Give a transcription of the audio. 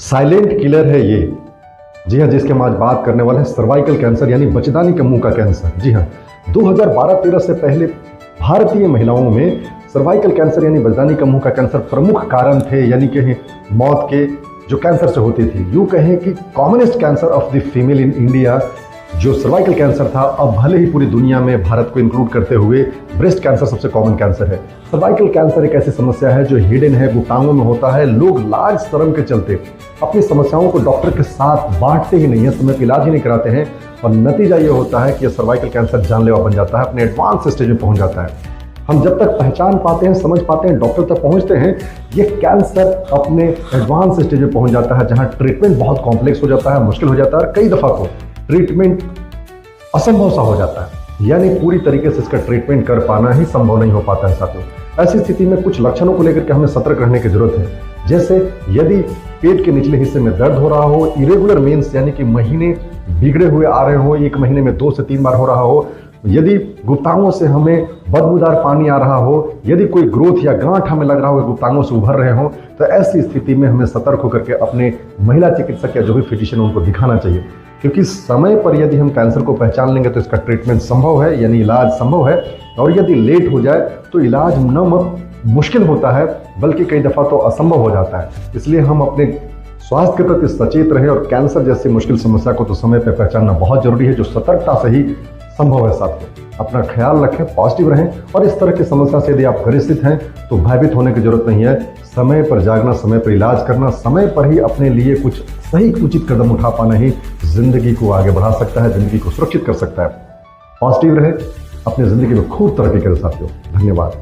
Silent killer है ये। जी हाँ, जिसके हम आज बात करने वाले हैं, सर्वाइकल कैंसर यानी बचदानी के मुंह का कैंसर। जी हाँ, 2012-13 से पहले भारतीय महिलाओं में सर्वाइकल कैंसर यानी बचदानी का मुंह का कैंसर प्रमुख कारण थे, यानी कि मौत के जो कैंसर से होती थी। यूँ कहें कि commonest cancer of the female in India जो सर्वाइकल कैंसर था, अब भले ही पूरी दुनिया में भारत को इंक्लूड करते हुए ब्रेस्ट कैंसर सबसे कॉमन कैंसर है। सर्वाइकल कैंसर एक ऐसी समस्या है जो हिडन है, गुप्तांगों में होता है। लोग लाज शर्म के चलते अपनी समस्याओं को डॉक्टर के साथ बांटते ही नहीं है, समय पर इलाज ही नहीं कराते हैं, और नतीजा ये होता है कि यह सर्वाइकल कैंसर जानलेवा बन जाता है, अपने एडवांस स्टेज में पहुंच जाता है। हम जब तक पहचान पाते हैं, समझ पाते हैं, डॉक्टर तक पहुंचते हैं, ये कैंसर अपने एडवांस स्टेज में पहुंच जाता है, जहां ट्रीटमेंट बहुत कॉम्प्लेक्स हो जाता है, मुश्किल हो जाता है, और कई दफा को ट्रीटमेंट असंभव सा हो जाता है, यानी पूरी तरीके से इसका ट्रीटमेंट कर पाना ही संभव नहीं हो पाता है साथियों। ऐसी स्थिति में कुछ लक्षणों को लेकर के हमें सतर्क रहने की जरूरत है। जैसे यदि पेट के निचले हिस्से में दर्द हो रहा हो, इरेगुलर मीन्स यानी कि महीने बिगड़े हुए आ रहे हो, एक महीने में 2 से 3 बार हो रहा हो, यदि गुप्तांगों से हमें बदबूदार पानी आ रहा हो, यदि कोई ग्रोथ या गांठ हमें लग रहा हो, गुप्तांगों से उभर रहे हो, तो ऐसी स्थिति में हमें सतर्क होकर के अपने महिला चिकित्सक या जो भी फिजिशियन उनको दिखाना चाहिए, क्योंकि समय पर यदि हम कैंसर को पहचान लेंगे तो इसका ट्रीटमेंट संभव है, यानी इलाज संभव है। और यदि लेट हो जाए तो इलाज न मुश्किल होता है, बल्कि कई दफ़ा तो असंभव हो जाता है। इसलिए हम अपने स्वास्थ्य के प्रति सचेत रहें, और कैंसर जैसी मुश्किल समस्या को तो समय पर पहचानना बहुत जरूरी है, जो सतर्कता से ही संभव है साथियों। अपना ख्याल रखें, पॉजिटिव रहें, और इस तरह की समस्या से यदि आप ग्रसित हैं तो भयभीत होने की जरूरत नहीं है। समय पर जागना, समय पर इलाज करना, समय पर ही अपने लिए कुछ सही उचित कदम उठा पाना ही जिंदगी को आगे बढ़ा सकता है, जिंदगी को सुरक्षित कर सकता है। पॉजिटिव रहे, अपनी जिंदगी में खूब तरक्की करें साथियों। धन्यवाद।